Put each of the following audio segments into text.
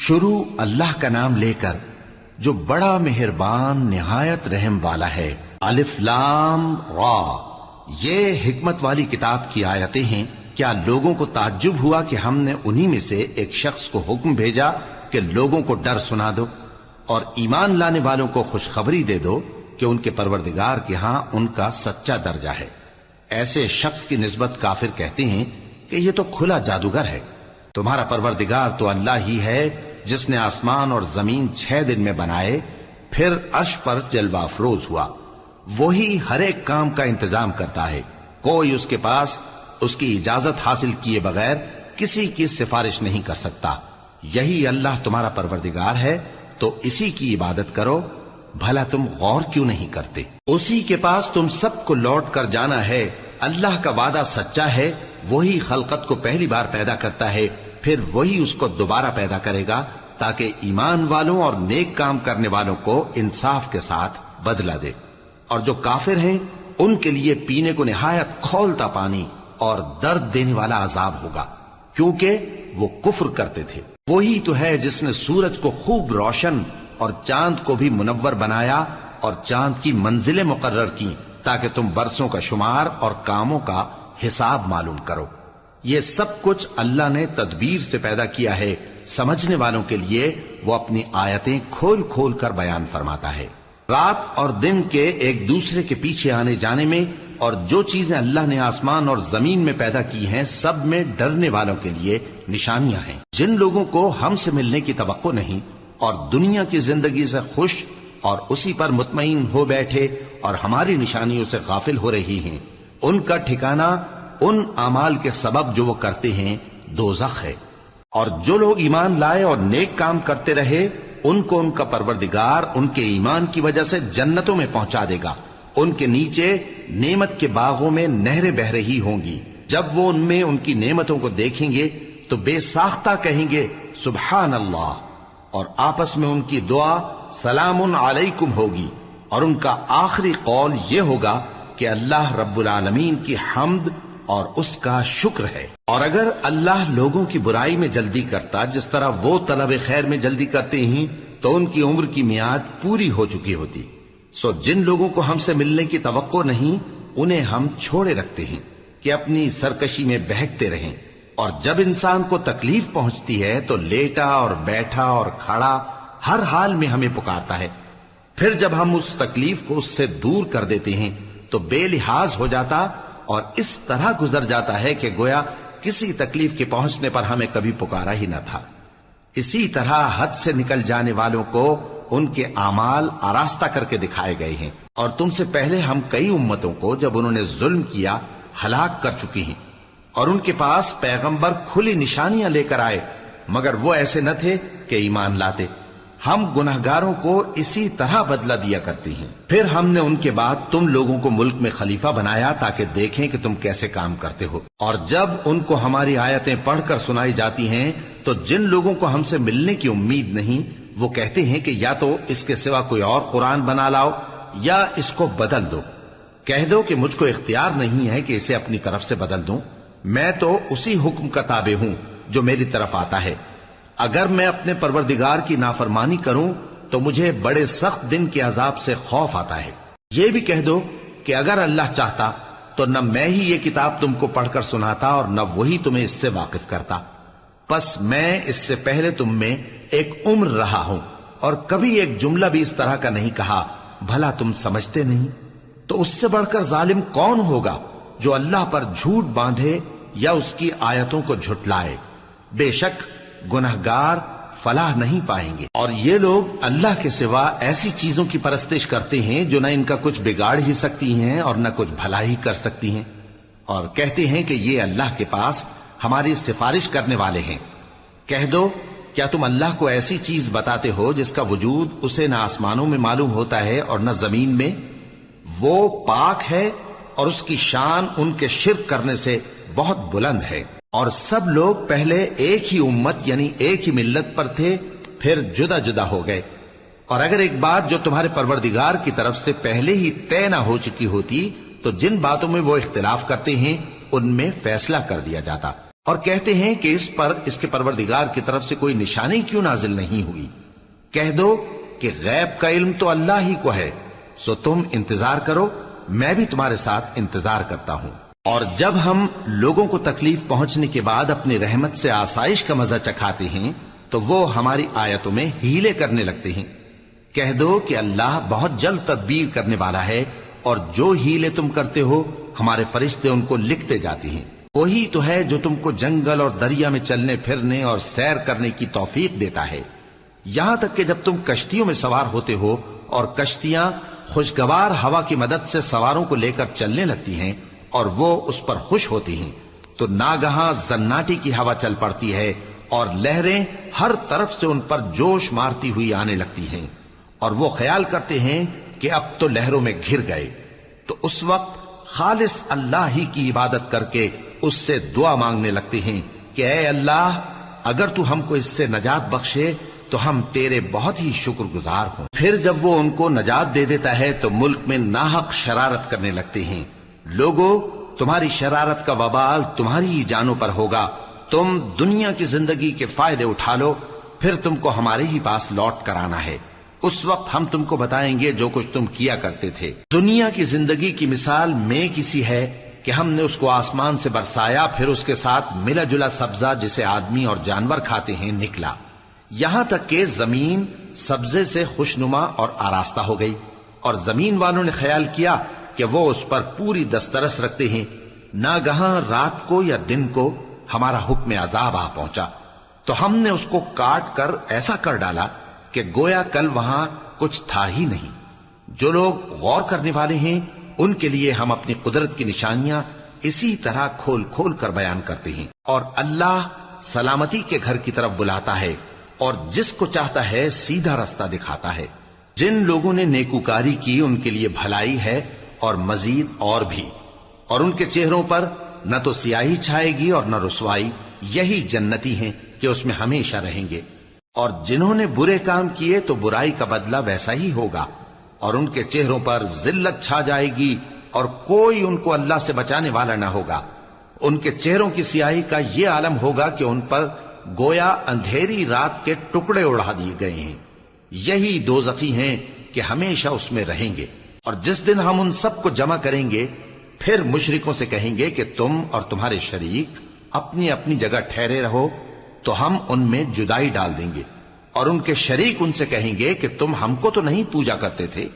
شروع اللہ کا نام لے کر جو بڑا مہربان نہایت رحم والا ہے۔ الف لام را، یہ حکمت والی کتاب کی آیتیں ہیں۔ کیا لوگوں کو تعجب ہوا کہ ہم نے انہی میں سے ایک شخص کو حکم بھیجا کہ لوگوں کو ڈر سنا دو اور ایمان لانے والوں کو خوشخبری دے دو کہ ان کے پروردگار کے ہاں ان کا سچا درجہ ہے۔ ایسے شخص کی نسبت کافر کہتے ہیں کہ یہ تو کھلا جادوگر ہے۔ تمہارا پروردگار تو اللہ ہی ہے جس نے آسمان اور زمین 6 دن میں بنائے، پھر عرش پر جلوہ افروز ہوا۔ وہی ہر ایک کام کا انتظام کرتا ہے، کوئی اس کے پاس اس کی اجازت حاصل کیے بغیر کسی کی سفارش نہیں کر سکتا۔ یہی اللہ تمہارا پروردگار ہے تو اسی کی عبادت کرو، بھلا تم غور کیوں نہیں کرتے؟ اسی کے پاس تم سب کو لوٹ کر جانا ہے۔ اللہ کا وعدہ سچا ہے، وہی خلقت کو پہلی بار پیدا کرتا ہے، پھر وہی اس کو دوبارہ پیدا کرے گا تاکہ ایمان والوں اور نیک کام کرنے والوں کو انصاف کے ساتھ بدلہ دے۔ اور جو کافر ہیں ان کے لیے پینے کو نہایت کھولتا پانی اور درد دینے والا عذاب ہوگا، کیونکہ وہ کفر کرتے تھے۔ وہی تو ہے جس نے سورج کو خوب روشن اور چاند کو بھی منور بنایا اور چاند کی منزلیں مقرر کی تاکہ تم برسوں کا شمار اور کاموں کا حساب معلوم کرو۔ یہ سب کچھ اللہ نے تدبیر سے پیدا کیا ہے، سمجھنے والوں کے لیے وہ اپنی آیتیں کھول کھول کر بیان فرماتا ہے۔ رات اور دن کے ایک دوسرے کے پیچھے آنے جانے میں اور جو چیزیں اللہ نے آسمان اور زمین میں پیدا کی ہیں سب میں ڈرنے والوں کے لیے نشانیاں ہیں۔ جن لوگوں کو ہم سے ملنے کی توقع نہیں اور دنیا کی زندگی سے خوش اور اسی پر مطمئن ہو بیٹھے اور ہماری نشانیوں سے غافل ہو رہی ہیں، ان کا ٹھکانہ ان اعمال کے سبب جو وہ کرتے ہیں دوزخ ہے۔ اور جو لوگ ایمان لائے اور نیک کام کرتے رہے ان کو ان کا پروردگار ان کے ایمان کی وجہ سے جنتوں میں پہنچا دے گا، ان کے نیچے نعمت کے باغوں میں نہریں بہ رہی ہوں گی۔ جب وہ ان میں ان کی نعمتوں کو دیکھیں گے تو بے ساختہ کہیں گے سبحان اللہ، اور آپس میں ان کی دعا سلام علیکم ہوگی، اور ان کا آخری قول یہ ہوگا کہ اللہ رب العالمین کی حمد اور اس کا شکر ہے۔ اور اگر اللہ لوگوں کی برائی میں جلدی کرتا جس طرح وہ طلب خیر میں جلدی کرتے ہیں تو ان کی عمر کی میعاد پوری ہو چکی ہوتی۔ سو جن لوگوں کو ہم سے ملنے کی توقع نہیں انہیں ہم چھوڑے رکھتے ہیں کہ اپنی سرکشی میں بہکتے رہیں، اور جب انسان کو تکلیف پہنچتی ہے تو لیٹا اور بیٹھا اور کھڑا ہر حال میں ہمیں پکارتا ہے، پھر جب ہم اس تکلیف کو اس سے دور کر دیتے ہیں تو بے لحاظ ہو جاتا اور اس طرح گزر جاتا ہے کہ گویا کسی تکلیف کے پہنچنے پر ہمیں کبھی پکارا ہی نہ تھا۔ اسی طرح حد سے نکل جانے والوں کو ان کے اعمال آراستہ کر کے دکھائے گئے ہیں، اور تم سے پہلے ہم کئی امتوں کو جب انہوں نے ظلم کیا ہلاک کر چکی ہیں، اور ان کے پاس پیغمبر کھلی نشانیاں لے کر آئے مگر وہ ایسے نہ تھے کہ ایمان لاتے۔ ہم گناہگاروں کو اسی طرح بدلہ دیا کرتے ہیں۔ پھر ہم نے ان کے بعد تم لوگوں کو ملک میں خلیفہ بنایا تاکہ دیکھیں کہ تم کیسے کام کرتے ہو، اور جب ان کو ہماری آیتیں پڑھ کر سنائی جاتی ہیں تو جن لوگوں کو ہم سے ملنے کی امید نہیں وہ کہتے ہیں کہ یا تو اس کے سوا کوئی اور قرآن بنا لاؤ یا اس کو بدل دو۔ کہہ دو کہ مجھ کو اختیار نہیں ہے کہ اسے اپنی طرف سے بدل دوں، میں تو اسی حکم کا تابع ہوں جو میری طرف آتا ہے۔ اگر میں اپنے پروردگار کی نافرمانی کروں تو مجھے بڑے سخت دن کے عذاب سے خوف آتا ہے۔ یہ بھی کہہ دو کہ اگر اللہ چاہتا تو نہ میں ہی یہ کتاب تم کو پڑھ کر سناتا اور نہ وہی تمہیں اس سے واقف کرتا، پس میں اس سے پہلے تم میں ایک عمر رہا ہوں اور کبھی ایک جملہ بھی اس طرح کا نہیں کہا، بھلا تم سمجھتے نہیں؟ تو اس سے بڑھ کر ظالم کون ہوگا جو اللہ پر جھوٹ باندھے یا اس کی آیتوں کو جھٹلائے؟ بے شک گنہگار فلاح نہیں پائیں گے۔ اور یہ لوگ اللہ کے سوا ایسی چیزوں کی پرستش کرتے ہیں جو نہ ان کا کچھ بگاڑ ہی سکتی ہیں اور نہ کچھ بھلا ہی کر سکتی ہیں، اور کہتے ہیں کہ یہ اللہ کے پاس ہماری سفارش کرنے والے ہیں۔ کہہ دو کیا تم اللہ کو ایسی چیز بتاتے ہو جس کا وجود اسے نہ آسمانوں میں معلوم ہوتا ہے اور نہ زمین میں؟ وہ پاک ہے اور اس کی شان ان کے شرک کرنے سے بہت بلند ہے۔ اور سب لوگ پہلے ایک ہی امت یعنی ایک ہی ملت پر تھے، پھر جدا جدا ہو گئے۔ اور اگر ایک بات جو تمہارے پروردگار کی طرف سے پہلے ہی طے نہ ہو چکی ہوتی تو جن باتوں میں وہ اختلاف کرتے ہیں ان میں فیصلہ کر دیا جاتا۔ اور کہتے ہیں کہ اس پر اس کے پروردگار کی طرف سے کوئی نشانی کیوں نازل نہیں ہوئی؟ کہہ دو کہ غیب کا علم تو اللہ ہی کو ہے، سو تم انتظار کرو، میں بھی تمہارے ساتھ انتظار کرتا ہوں۔ اور جب ہم لوگوں کو تکلیف پہنچنے کے بعد اپنی رحمت سے آسائش کا مزہ چکھاتے ہیں تو وہ ہماری آیتوں میں ہیلے کرنے لگتے ہیں۔ کہہ دو کہ اللہ بہت جلد تدبیر کرنے والا ہے، اور جو ہیلے تم کرتے ہو ہمارے فرشتے ان کو لکھتے جاتے ہیں۔ وہی تو ہے جو تم کو جنگل اور دریا میں چلنے پھرنے اور سیر کرنے کی توفیق دیتا ہے، یہاں تک کہ جب تم کشتیوں میں سوار ہوتے ہو اور کشتیاں خوشگوار ہوا کی مدد سے سواروں کو لے کر چلنے لگتی ہیں اور وہ اس پر خوش ہوتی ہیں، تو ناگہاں زناٹی کی ہوا چل پڑتی ہے اور لہریں ہر طرف سے ان پر جوش مارتی ہوئی آنے لگتی ہیں، اور وہ خیال کرتے ہیں کہ اب تو لہروں میں گھر گئے۔ تو اس وقت خالص اللہ ہی کی عبادت کر کے اس سے دعا مانگنے لگتے ہیں کہ اے اللہ، اگر تو ہم کو اس سے نجات بخشے تو ہم تیرے بہت ہی شکر گزار ہوں۔ پھر جب وہ ان کو نجات دے دیتا ہے تو ملک میں ناحق شرارت کرنے لگتے ہیں۔ لوگو، تمہاری شرارت کا وبال تمہاری ہی جانوں پر ہوگا، تم دنیا کی زندگی کے فائدے اٹھا لو، پھر تم کو ہمارے ہی پاس لوٹ کر آنا ہے، اس وقت ہم تم کو بتائیں گے جو کچھ تم کیا کرتے تھے۔ دنیا کی زندگی کی مثال میں کسی ہے کہ ہم نے اس کو آسمان سے برسایا، پھر اس کے ساتھ ملا جلا سبزہ جسے آدمی اور جانور کھاتے ہیں نکلا، یہاں تک کہ زمین سبزے سے خوشنما اور آراستہ ہو گئی، اور زمین والوں نے خیال کیا کہ وہ اس پر پوری دسترس رکھتے ہیں۔ ناگہاں رات کو یا دن کو ہمارا حکم عذاب آ پہنچا تو ہم نے اس کو کاٹ کر ایسا کر ڈالا کہ گویا کل وہاں کچھ تھا ہی نہیں۔ جو لوگ غور کرنے والے ہیں ان کے لیے ہم اپنی قدرت کی نشانیاں اسی طرح کھول کھول کر بیان کرتے ہیں۔ اور اللہ سلامتی کے گھر کی طرف بلاتا ہے اور جس کو چاہتا ہے سیدھا رستہ دکھاتا ہے۔ جن لوگوں نے نیکوکاری کی ان کے لیے بھلائی ہے اور مزید اور بھی، اور ان کے چہروں پر نہ تو سیاہی چھائے گی اور نہ رسوائی، یہی جنتی ہیں کہ اس میں ہمیشہ رہیں گے۔ اور جنہوں نے برے کام کیے تو برائی کا بدلہ ویسا ہی ہوگا، اور ان کے چہروں پر ذلت چھا جائے گی اور کوئی ان کو اللہ سے بچانے والا نہ ہوگا۔ ان کے چہروں کی سیاہی کا یہ عالم ہوگا کہ ان پر گویا اندھیری رات کے ٹکڑے اڑا دیے گئے ہیں، یہی دوزخی ہیں کہ ہمیشہ اس میں رہیں گے۔ اور جس دن ہم ان سب کو جمع کریں گے پھر مشرکوں سے کہیں گے کہ تم اور تمہارے شریک اپنی اپنی جگہ ٹھہرے رہو، تو ہم ان میں جدائی ڈال دیں گے، اور ان کے شریک ان سے کہیں گے کہ تم ہم کو تو نہیں پوجا کرتے تھے،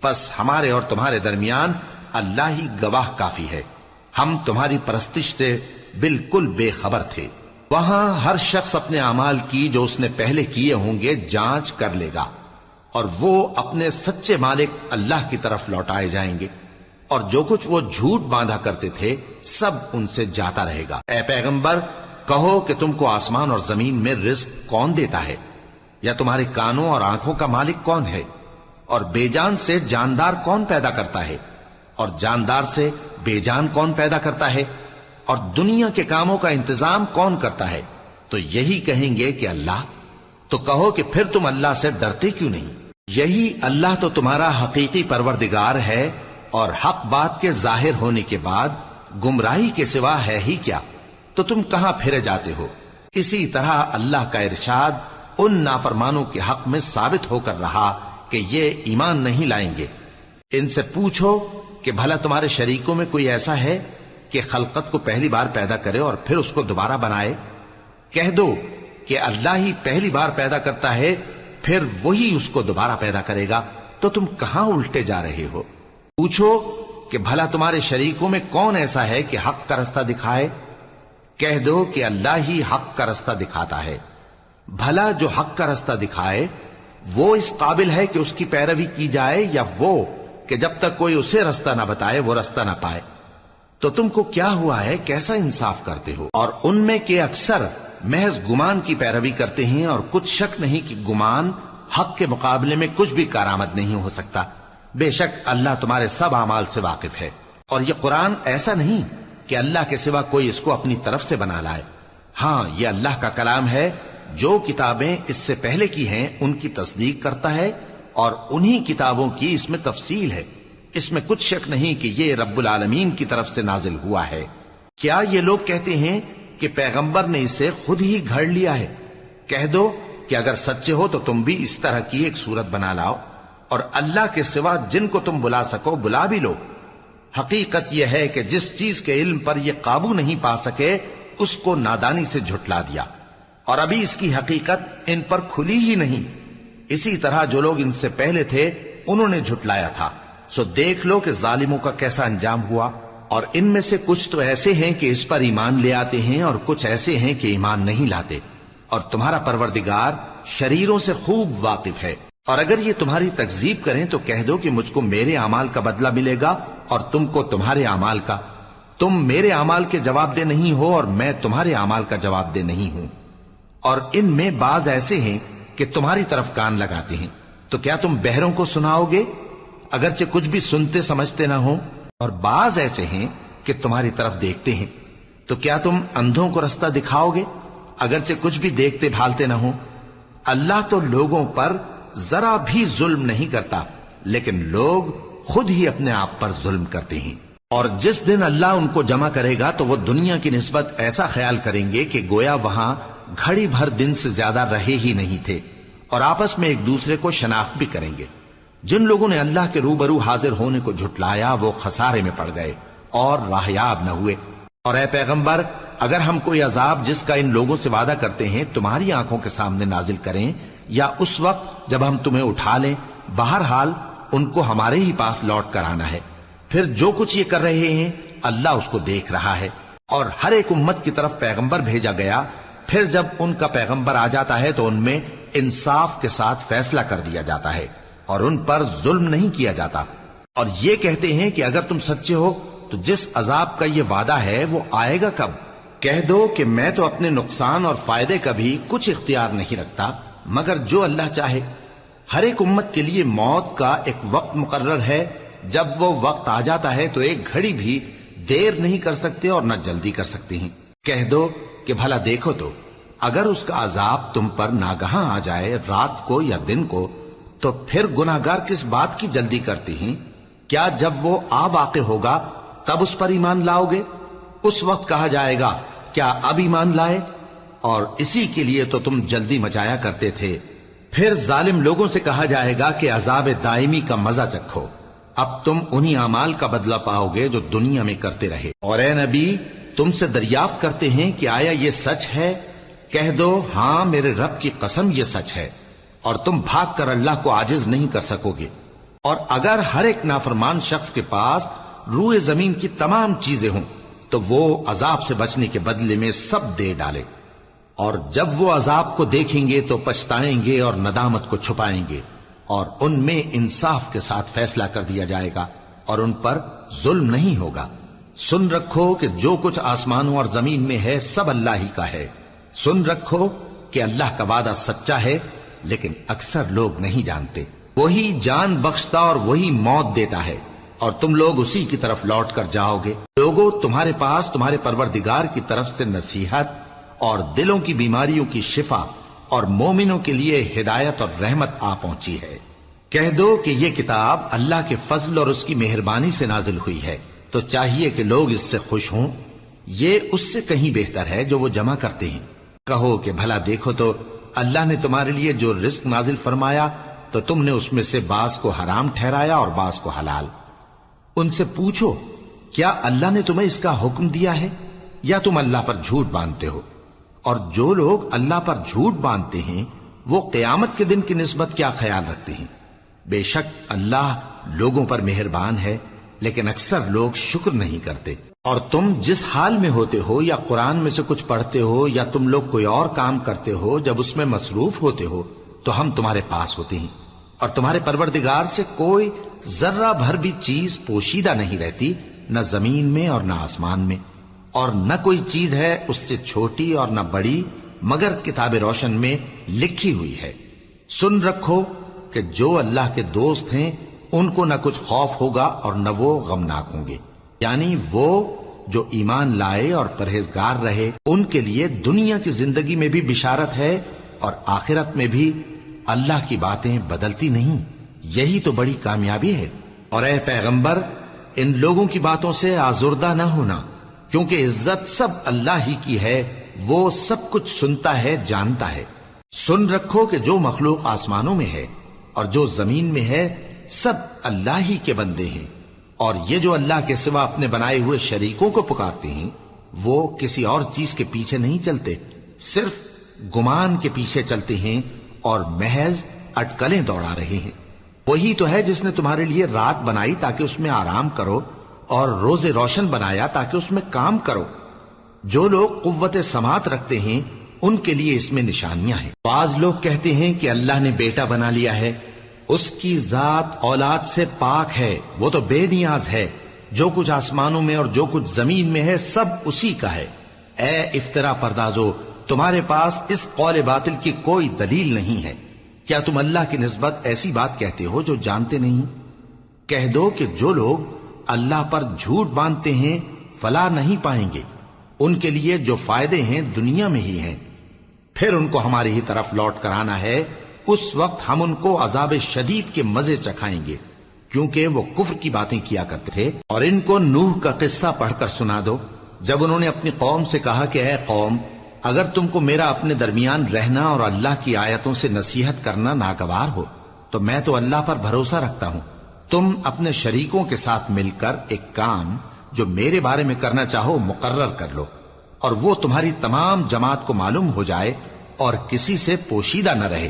پس ہمارے اور تمہارے درمیان اللہ ہی گواہ کافی ہے، ہم تمہاری پرستش سے بالکل بے خبر تھے۔ وہاں ہر شخص اپنے اعمال کی جو اس نے پہلے کیے ہوں گے جانچ کر لے گا، اور وہ اپنے سچے مالک اللہ کی طرف لوٹائے جائیں گے، اور جو کچھ وہ جھوٹ باندھا کرتے تھے سب ان سے جاتا رہے گا۔ اے پیغمبر، کہو کہ تم کو آسمان اور زمین میں رزق کون دیتا ہے، یا تمہارے کانوں اور آنکھوں کا مالک کون ہے، اور بے جان سے جاندار کون پیدا کرتا ہے، اور جاندار سے بے جان کون پیدا کرتا ہے، اور دنیا کے کاموں کا انتظام کون کرتا ہے؟ تو یہی کہیں گے کہ اللہ۔ تو کہو کہ پھر تم اللہ سے ڈرتے کیوں نہیں؟ یہی اللہ تو تمہارا حقیقی پروردگار ہے، اور حق بات کے ظاہر ہونے کے بعد گمراہی کے سوا ہے ہی کیا؟ تو تم کہاں پھرے جاتے ہو؟ اسی طرح اللہ کا ارشاد ان نافرمانوں کے حق میں ثابت ہو کر رہا کہ یہ ایمان نہیں لائیں گے۔ ان سے پوچھو کہ بھلا تمہارے شریکوں میں کوئی ایسا ہے کہ خلقت کو پہلی بار پیدا کرے اور پھر اس کو دوبارہ بنائے؟ کہہ دو کہ اللہ ہی پہلی بار پیدا کرتا ہے، پھر وہی اس کو دوبارہ پیدا کرے گا، تو تم کہاں الٹے جا رہے ہو؟ پوچھو کہ بھلا تمہارے شریکوں میں کون ایسا ہے کہ حق کا رستہ دکھائے؟ کہہ دو کہ اللہ ہی حق کا رستہ دکھاتا ہے۔ بھلا جو حق کا رستہ دکھائے وہ اس قابل ہے کہ اس کی پیروی کی جائے، یا وہ کہ جب تک کوئی اسے رستہ نہ بتائے وہ رستہ نہ پائے؟ تو تم کو کیا ہوا ہے، کیسا انصاف کرتے ہو؟ اور ان میں کے اکثر محض گمان کی پیروی کرتے ہیں، اور کچھ شک نہیں کہ گمان حق کے مقابلے میں کچھ بھی کارآمد نہیں ہو سکتا۔ بے شک اللہ تمہارے سب اعمال سے واقف ہے۔ اور یہ قرآن ایسا نہیں کہ اللہ کے سوا کوئی اس کو اپنی طرف سے بنا لائے، ہاں یہ اللہ کا کلام ہے، جو کتابیں اس سے پہلے کی ہیں ان کی تصدیق کرتا ہے، اور انہی کتابوں کی اس میں تفصیل ہے، اس میں کچھ شک نہیں کہ یہ رب العالمین کی طرف سے نازل ہوا ہے۔ کیا یہ لوگ کہتے ہیں کہ پیغمبر نے اسے خود ہی گھڑ لیا ہے۔ کہہ دو کہ اگر سچے ہو تو تم بھی اس طرح کی ایک صورت بنا لاؤ اور اللہ کے سوا جن کو تم بلا سکو بلا بھی لو۔ حقیقت یہ ہے کہ جس چیز کے علم پر یہ قابو نہیں پا سکے اس کو نادانی سے جھٹلا دیا، اور ابھی اس کی حقیقت ان پر کھلی ہی نہیں۔ اسی طرح جو لوگ ان سے پہلے تھے انہوں نے جھٹلایا تھا، سو دیکھ لو کہ ظالموں کا کیسا انجام ہوا۔ اور ان میں سے کچھ تو ایسے ہیں کہ اس پر ایمان لے آتے ہیں اور کچھ ایسے ہیں کہ ایمان نہیں لاتے، اور تمہارا پروردگار شریروں سے خوب واقف ہے۔ اور اگر یہ تمہاری تکذیب کریں تو کہہ دو کہ مجھ کو میرے اعمال کا بدلہ ملے گا اور تم کو تمہارے اعمال کا۔ تم میرے اعمال کے جواب دہ نہیں ہو اور میں تمہارے اعمال کا جواب دہ نہیں ہوں۔ اور ان میں بعض ایسے ہیں کہ تمہاری طرف کان لگاتے ہیں، تو کیا تم بہروں کو سناؤ گے اگرچہ کچھ بھی سنتے سمجھتے نہ ہو؟ اور بعض ایسے ہیں کہ تمہاری طرف دیکھتے ہیں، تو کیا تم اندھوں کو رستہ دکھاؤ گے اگرچہ کچھ بھی دیکھتے بھالتے نہ ہو؟ اللہ تو لوگوں پر ذرا بھی ظلم نہیں کرتا، لیکن لوگ خود ہی اپنے آپ پر ظلم کرتے ہیں۔ اور جس دن اللہ ان کو جمع کرے گا تو وہ دنیا کی نسبت ایسا خیال کریں گے کہ گویا وہاں گھڑی بھر دن سے زیادہ رہے ہی نہیں تھے، اور آپس میں ایک دوسرے کو شناخت بھی کریں گے۔ جن لوگوں نے اللہ کے روبرو حاضر ہونے کو جھٹلایا وہ خسارے میں پڑ گئے اور راہیاب نہ ہوئے۔ اور اے پیغمبر، اگر ہم کوئی عذاب جس کا ان لوگوں سے وعدہ کرتے ہیں تمہاری آنکھوں کے سامنے نازل کریں یا اس وقت جب ہم تمہیں اٹھا لیں، بہرحال ان کو ہمارے ہی پاس لوٹ کر آنا ہے۔ پھر جو کچھ یہ کر رہے ہیں اللہ اس کو دیکھ رہا ہے۔ اور ہر ایک امت کی طرف پیغمبر بھیجا گیا، پھر جب ان کا پیغمبر آ جاتا ہے تو ان میں انصاف کے ساتھ فیصلہ کر دیا جاتا ہے اور ان پر ظلم نہیں کیا جاتا۔ اور یہ کہتے ہیں کہ اگر تم سچے ہو تو جس عذاب کا یہ وعدہ ہے وہ آئے گا کب؟ کہہ دو کہ میں تو اپنے نقصان اور فائدے کا بھی کچھ اختیار نہیں رکھتا مگر جو اللہ چاہے۔ ہر ایک امت کے لیے موت کا ایک وقت مقرر ہے، جب وہ وقت آ جاتا ہے تو ایک گھڑی بھی دیر نہیں کر سکتے اور نہ جلدی کر سکتے ہیں۔ کہہ دو کہ بھلا دیکھو تو اگر اس کا عذاب تم پر ناگہاں آ جائے رات کو یا دن کو تو پھر گناہگار کس بات کی جلدی کرتے ہیں؟ کیا جب وہ آ واقع ہوگا تب اس پر ایمان لاؤ گے؟ اس وقت کہا جائے گا کیا اب ایمان لائے؟ اور اسی کے لیے تو تم جلدی مچایا کرتے تھے۔ پھر ظالم لوگوں سے کہا جائے گا کہ عذاب دائمی کا مزہ چکھو، اب تم انہی اعمال کا بدلہ پاؤ گے جو دنیا میں کرتے رہے۔ اور اے نبی، تم سے دریافت کرتے ہیں کہ آیا یہ سچ ہے؟ کہہ دو ہاں میرے رب کی قسم یہ سچ ہے، اور تم بھاگ کر اللہ کو عاجز نہیں کر سکو گے۔ اور اگر ہر ایک نافرمان شخص کے پاس روئے زمین کی تمام چیزیں ہوں تو وہ عذاب سے بچنے کے بدلے میں سب دے ڈالے، اور جب وہ عذاب کو دیکھیں گے تو پچھتائیں گے اور ندامت کو چھپائیں گے، اور ان میں انصاف کے ساتھ فیصلہ کر دیا جائے گا اور ان پر ظلم نہیں ہوگا۔ سن رکھو کہ جو کچھ آسمانوں اور زمین میں ہے سب اللہ ہی کا ہے۔ سن رکھو کہ اللہ کا وعدہ سچا ہے، لیکن اکثر لوگ نہیں جانتے۔ وہی جان بخشتا اور وہی موت دیتا ہے، اور تم لوگ اسی کی طرف لوٹ کر جاؤ گے۔ لوگوں، تمہارے پاس تمہارے پروردگار کی طرف سے نصیحت اور دلوں کی بیماریوں کی شفا اور مومنوں کے لیے ہدایت اور رحمت آ پہنچی ہے۔ کہہ دو کہ یہ کتاب اللہ کے فضل اور اس کی مہربانی سے نازل ہوئی ہے، تو چاہیے کہ لوگ اس سے خوش ہوں۔ یہ اس سے کہیں بہتر ہے جو وہ جمع کرتے ہیں۔ کہو کہ بھلا دیکھو تو اللہ نے تمہارے لیے جو رزق نازل فرمایا تو تم نے اس میں سے بعض کو حرام ٹھہرایا اور بعض کو حلال۔ ان سے پوچھو کیا اللہ نے تمہیں اس کا حکم دیا ہے یا تم اللہ پر جھوٹ باندھتے ہو؟ اور جو لوگ اللہ پر جھوٹ باندھتے ہیں وہ قیامت کے دن کی نسبت کیا خیال رکھتے ہیں؟ بے شک اللہ لوگوں پر مہربان ہے، لیکن اکثر لوگ شکر نہیں کرتے۔ اور تم جس حال میں ہوتے ہو یا قرآن میں سے کچھ پڑھتے ہو یا تم لوگ کوئی اور کام کرتے ہو، جب اس میں مصروف ہوتے ہو تو ہم تمہارے پاس ہوتے ہیں، اور تمہارے پروردگار سے کوئی ذرہ بھر بھی چیز پوشیدہ نہیں رہتی، نہ زمین میں اور نہ آسمان میں، اور نہ کوئی چیز ہے اس سے چھوٹی اور نہ بڑی مگر کتاب روشن میں لکھی ہوئی ہے۔ سن رکھو کہ جو اللہ کے دوست ہیں ان کو نہ کچھ خوف ہوگا اور نہ وہ غمناک ہوں گے، یعنی وہ جو ایمان لائے اور پرہیزگار رہے ان کے لیے دنیا کی زندگی میں بھی بشارت ہے اور آخرت میں بھی۔ اللہ کی باتیں بدلتی نہیں، یہی تو بڑی کامیابی ہے۔ اور اے پیغمبر، ان لوگوں کی باتوں سے آزردہ نہ ہونا، کیونکہ عزت سب اللہ ہی کی ہے، وہ سب کچھ سنتا ہے، جانتا ہے۔ سن رکھو کہ جو مخلوق آسمانوں میں ہے اور جو زمین میں ہے سب اللہ ہی کے بندے ہیں، اور یہ جو اللہ کے سوا اپنے بنائے ہوئے شریکوں کو پکارتے ہیں وہ کسی اور چیز کے پیچھے نہیں چلتے، صرف گمان کے پیچھے چلتے ہیں اور محض اٹکلیں دوڑا رہے ہیں۔ وہی تو ہے جس نے تمہارے لیے رات بنائی تاکہ اس میں آرام کرو، اور روز روشن بنایا تاکہ اس میں کام کرو۔ جو لوگ قوت سماعت رکھتے ہیں ان کے لیے اس میں نشانیاں ہیں۔ بعض لوگ کہتے ہیں کہ اللہ نے بیٹا بنا لیا ہے، اس کی ذات اولاد سے پاک ہے، وہ تو بے نیاز ہے، جو کچھ آسمانوں میں اور جو کچھ زمین میں ہے سب اسی کا ہے۔ اے افترا پردازو، تمہارے پاس اس قول باطل کی کوئی دلیل نہیں ہے۔ کیا تم اللہ کی نسبت ایسی بات کہتے ہو جو جانتے نہیں؟ کہہ دو کہ جو لوگ اللہ پر جھوٹ باندھتے ہیں فلاح نہیں پائیں گے، ان کے لیے جو فائدے ہیں دنیا میں ہی ہیں، پھر ان کو ہماری ہی طرف لوٹ کر آنا ہے، اس وقت ہم ان کو عذاب شدید کے مزے چکھائیں گے، کیونکہ وہ کفر کی باتیں کیا کرتے تھے۔ اور ان کو نوح کا قصہ پڑھ کر سنا دو، جب انہوں نے اپنی قوم سے کہا کہ اے قوم، اگر تم کو میرا اپنے درمیان رہنا اور اللہ کی آیتوں سے نصیحت کرنا ناگوار ہو تو میں تو اللہ پر بھروسہ رکھتا ہوں، تم اپنے شریکوں کے ساتھ مل کر ایک کام جو میرے بارے میں کرنا چاہو مقرر کر لو، اور وہ تمہاری تمام جماعت کو معلوم ہو جائے اور کسی سے پوشیدہ نہ رہے،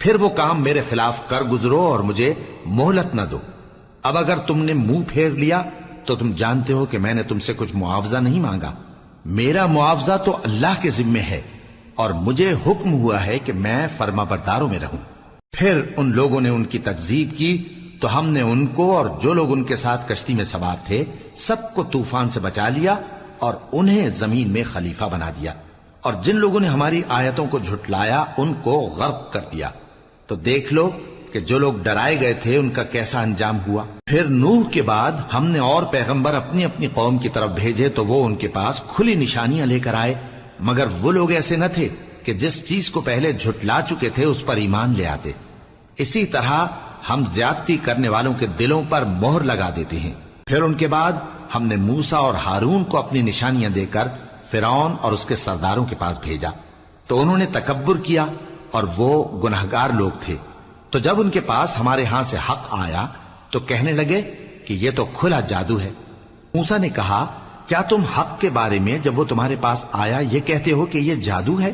پھر وہ کام میرے خلاف کر گزرو اور مجھے مہلت نہ دو۔ اب اگر تم نے منہ پھیر لیا تو تم جانتے ہو کہ میں نے تم سے کچھ معاوضہ نہیں مانگا، میرا معاوضہ تو اللہ کے ذمے ہے، اور مجھے حکم ہوا ہے کہ میں فرما برداروں میں رہوں۔ پھر ان لوگوں نے ان کی تکذیب کی تو ہم نے ان کو اور جو لوگ ان کے ساتھ کشتی میں سوار تھے سب کو طوفان سے بچا لیا اور انہیں زمین میں خلیفہ بنا دیا، اور جن لوگوں نے ہماری آیتوں کو جھٹلایا ان کو غرق کر دیا۔ تو دیکھ لو کہ جو لوگ ڈرائے گئے تھے ان کا کیسا انجام ہوا۔ پھر نوح کے بعد ہم نے اور پیغمبر اپنی اپنی قوم کی طرف بھیجے تو وہ ان کے پاس کھلی نشانیاں لے کر آئے، مگر وہ لوگ ایسے نہ تھے کہ جس چیز کو پہلے جھٹلا چکے تھے اس پر ایمان لے آتے۔ اسی طرح ہم زیادتی کرنے والوں کے دلوں پر مہر لگا دیتے ہیں۔ پھر ان کے بعد ہم نے موسیٰ اور ہارون کو اپنی نشانیاں دے کر فرعون اور اس کے سرداروں کے پاس بھیجا، تو انہوں نے تکبر کیا اور وہ گناہگار لوگ تھے۔ تو جب ان کے پاس ہمارے ہاں سے حق آیا تو کہنے لگے کہ یہ تو کھلا جادو ہے۔ موسیٰ نے کہا، کیا تم حق کے بارے میں جب وہ تمہارے پاس آیا یہ کہتے ہو کہ یہ جادو ہے،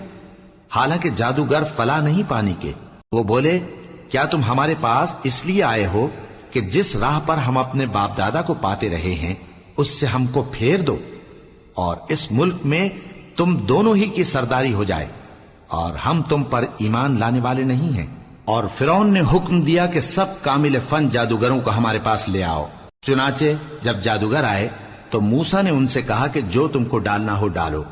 حالانکہ جادوگر فلاح نہیں پانی کے؟ وہ بولے، کیا تم ہمارے پاس اس لیے آئے ہو کہ جس راہ پر ہم اپنے باپ دادا کو پاتے رہے ہیں اس سے ہم کو پھیر دو، اور اس ملک میں تم دونوں ہی کی سرداری ہو جائے، اور ہم تم پر ایمان لانے والے نہیں ہیں؟ اور فرعون نے حکم دیا کہ سب کامل فن جادوگروں کو ہمارے پاس لے آؤ۔ چنانچہ جب جادوگر آئے تو موسیٰ نے ان سے کہا کہ جو تم کو ڈالنا ہو ڈالو۔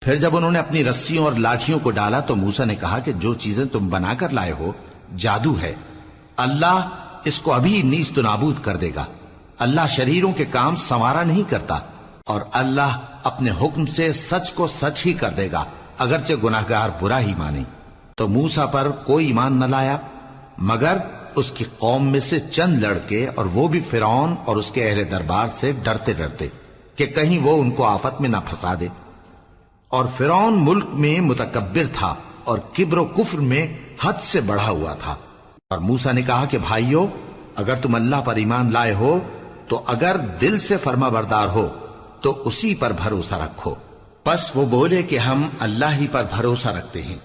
پھر جب انہوں نے اپنی رسیوں اور لاٹھیوں کو ڈالا تو موسیٰ نے کہا کہ جو چیزیں تم بنا کر لائے ہو جادو ہے، اللہ اس کو ابھی نیست و نابود کر دے گا۔ اللہ شریروں کے کام سنوارا نہیں کرتا، اور اللہ اپنے حکم سے سچ کو سچ ہی کر دے گا، اگرچہ گناہگار برا ہی مانے۔ تو موسیٰ پر کوئی ایمان نہ لایا مگر اس کی قوم میں سے چند لڑکے، اور وہ بھی فرعون اور اس کے اہل دربار سے ڈرتے ڈرتے کہ کہیں وہ ان کو آفت میں نہ پھنسا دے۔ اور فرعون ملک میں متکبر تھا اور کبر و کفر میں حد سے بڑھا ہوا تھا۔ اور موسیٰ نے کہا کہ بھائیو، اگر تم اللہ پر ایمان لائے ہو تو اگر دل سے فرما بردار ہو تو اسی پر بھروسہ رکھو۔ پس وہ بولے کہ ہم اللہ ہی پر بھروسہ رکھتے ہیں۔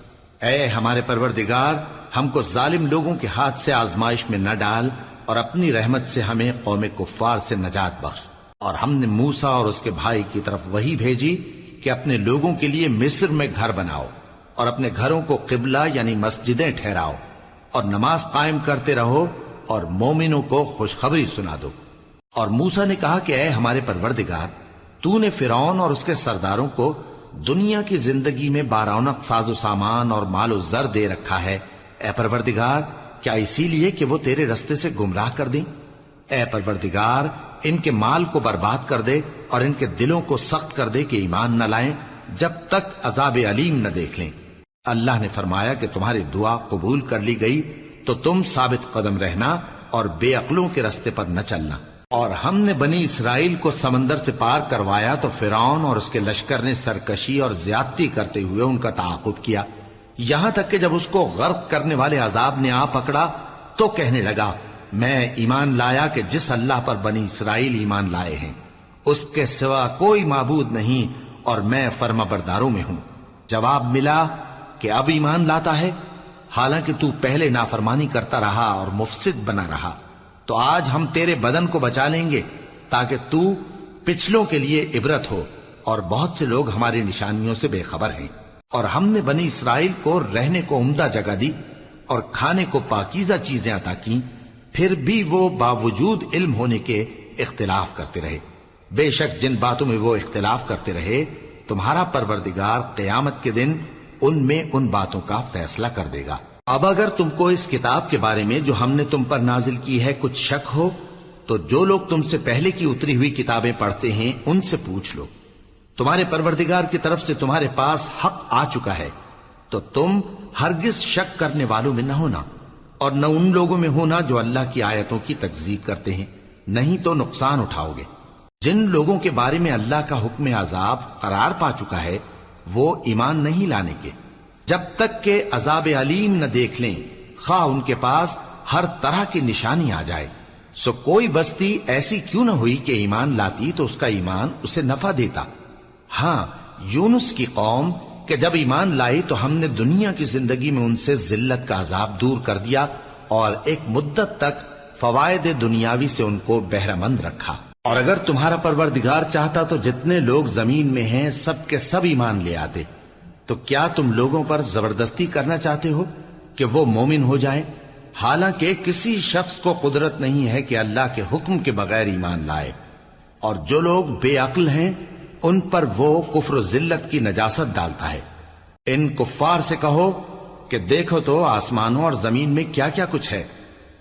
اے ہمارے پروردگار، ہم کو ظالم لوگوں کے ہاتھ سے آزمائش میں نہ ڈال، اور اپنی رحمت سے ہمیں قوم کفار سے نجات بخش۔ اور ہم نے موسیٰ اور اس کے بھائی کی طرف وحی بھیجی کہ اپنے لوگوں کے لیے مصر میں گھر بناؤ، اور اپنے گھروں کو قبلہ یعنی مسجدیں ٹھہراؤ، اور نماز قائم کرتے رہو، اور مومنوں کو خوشخبری سنا دو۔ اور موسیٰ نے کہا کہ اے ہمارے پروردگار، تو نے فرعون اور اس کے سرداروں کو دنیا کی زندگی میں بارونق ساز و سامان اور مال و زر دے رکھا ہے، اے پروردگار کیا اسی لیے کہ وہ تیرے رستے سے گمراہ کر دیں؟ اے پروردگار ان کے مال کو برباد کر دے اور ان کے دلوں کو سخت کر دے کہ ایمان نہ لائیں جب تک عذاب علیم نہ دیکھ لیں۔ اللہ نے فرمایا کہ تمہاری دعا قبول کر لی گئی تو تم ثابت قدم رہنا اور بے عقلوں کے رستے پر نہ چلنا۔ اور ہم نے بنی اسرائیل کو سمندر سے پار کروایا تو فرعون اور اس کے لشکر نے سرکشی اور زیادتی کرتے ہوئے ان کا تعاقب کیا، یہاں تک کہ جب اس کو غرق کرنے والے عذاب نے آ پکڑا تو کہنے لگا میں ایمان لایا کہ جس اللہ پر بنی اسرائیل ایمان لائے ہیں اس کے سوا کوئی معبود نہیں اور میں فرما برداروں میں ہوں۔ جواب ملا کہ اب ایمان لاتا ہے، حالانکہ تو پہلے نافرمانی کرتا رہا اور مفسد بنا رہا، تو آج ہم تیرے بدن کو بچا لیں گے تاکہ تو پچھلوں کے لیے عبرت ہو، اور بہت سے لوگ ہماری نشانیوں سے بے خبر ہیں۔ اور ہم نے بنی اسرائیل کو رہنے کو عمدہ جگہ دی اور کھانے کو پاکیزہ چیزیں عطا کیں، پھر بھی وہ باوجود علم ہونے کے اختلاف کرتے رہے۔ بے شک جن باتوں میں وہ اختلاف کرتے رہے تمہارا پروردگار قیامت کے دن ان میں ان باتوں کا فیصلہ کر دے گا۔ اب اگر تم کو اس کتاب کے بارے میں جو ہم نے تم پر نازل کی ہے کچھ شک ہو تو جو لوگ تم سے پہلے کی اتری ہوئی کتابیں پڑھتے ہیں ان سے پوچھ لو، تمہارے پروردگار کی طرف سے تمہارے پاس حق آ چکا ہے تو تم ہرگز شک کرنے والوں میں نہ ہونا، اور نہ ان لوگوں میں ہونا جو اللہ کی آیتوں کی تکذیب کرتے ہیں، نہیں تو نقصان اٹھاؤ گے۔ جن لوگوں کے بارے میں اللہ کا حکم عذاب قرار پا چکا ہے وہ ایمان نہیں لانے کے جب تک کہ عذاب علیم نہ دیکھ لیں، خواہ ان کے پاس ہر طرح کی نشانی آ جائے۔ سو کوئی بستی ایسی کیوں نہ ہوئی کہ ایمان لاتی تو اس کا ایمان اسے نفع دیتا۔ ہاں، یونس کی قوم کہ جب ایمان لائی تو ہم نے دنیا کی زندگی میں ان سے ذلت کا عذاب دور کر دیا اور ایک مدت تک فوائد دنیاوی سے ان کو بہرہ مند رکھا۔ اور اگر تمہارا پروردگار چاہتا تو جتنے لوگ زمین میں ہیں سب کے سب ایمان لے آتے، تو کیا تم لوگوں پر زبردستی کرنا چاہتے ہو کہ وہ مومن ہو جائیں؟ حالانکہ کسی شخص کو قدرت نہیں ہے کہ اللہ کے حکم کے بغیر ایمان لائے، اور جو لوگ بے عقل ہیں ان پر وہ کفر و ذلت کی نجاست ڈالتا ہے۔ ان کفار سے کہو کہ دیکھو تو آسمانوں اور زمین میں کیا کیا کچھ ہے،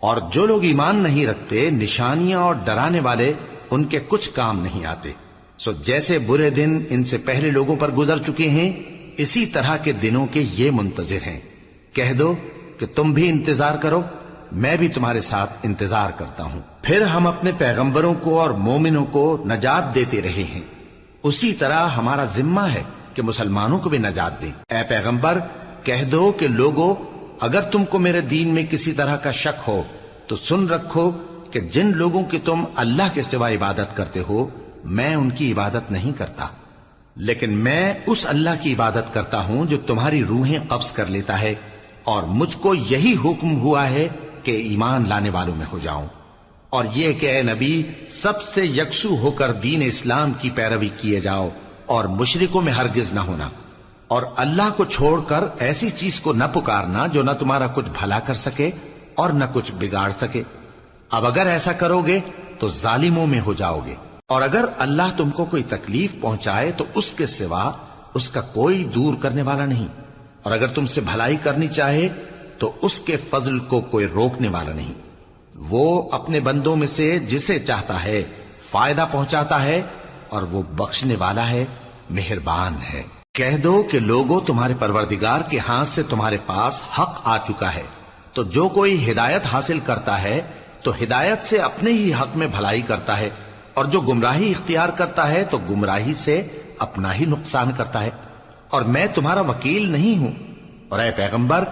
اور جو لوگ ایمان نہیں رکھتے نشانیاں اور ڈرانے والے ان کے کچھ کام نہیں آتے۔ سو جیسے برے دن ان سے پہلے لوگوں پر گزر چکے ہیں اسی طرح کے دنوں کے یہ منتظر ہیں۔ کہہ دو کہ تم بھی انتظار کرو، میں بھی تمہارے ساتھ انتظار کرتا ہوں۔ پھر ہم اپنے پیغمبروں کو اور مومنوں کو نجات دیتے رہے ہیں، اسی طرح ہمارا ذمہ ہے کہ مسلمانوں کو بھی نجات دیں۔ اے پیغمبر کہہ دو کہ لوگو اگر تم کو میرے دین میں کسی طرح کا شک ہو تو سن رکھو کہ جن لوگوں کی تم اللہ کے سوا عبادت کرتے ہو میں ان کی عبادت نہیں کرتا، لیکن میں اس اللہ کی عبادت کرتا ہوں جو تمہاری روحیں قبض کر لیتا ہے، اور مجھ کو یہی حکم ہوا ہے کہ ایمان لانے والوں میں ہو جاؤں، اور یہ کہ اے نبی سب سے یکسو ہو کر دین اسلام کی پیروی کیے جاؤ اور مشرکوں میں ہرگز نہ ہونا، اور اللہ کو چھوڑ کر ایسی چیز کو نہ پکارنا جو نہ تمہارا کچھ بھلا کر سکے اور نہ کچھ بگاڑ سکے۔ اب اگر ایسا کرو گے تو ظالموں میں ہو جاؤ گے، اور اگر اللہ تم کو کوئی تکلیف پہنچائے تو اس کے سوا اس کا کوئی دور کرنے والا نہیں، اور اگر تم سے بھلائی کرنی چاہے تو اس کے فضل کو کوئی روکنے والا نہیں۔ وہ اپنے بندوں میں سے جسے چاہتا ہے فائدہ پہنچاتا ہے، اور وہ بخشنے والا ہے، مہربان ہے۔ کہہ دو کہ لوگوں تمہارے پروردگار کے ہاتھ سے تمہارے پاس حق آ چکا ہے، تو جو کوئی ہدایت حاصل کرتا ہے تو ہدایت سے اپنے ہی حق میں بھلائی کرتا ہے، اور جو گمراہی اختیار کرتا ہے تو گمراہی سے اپنا ہی نقصان کرتا ہے، اور میں تمہارا وکیل نہیں ہوں۔ اور اے پیغمبر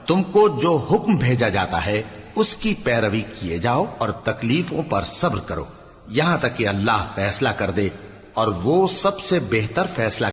تم کو جو حکم بھیجا جاتا ہے اس کی پیروی کیے جاؤ اور تکلیفوں پر صبر کرو یہاں تک کہ اللہ فیصلہ کر دے، اور وہ سب سے بہتر فیصلہ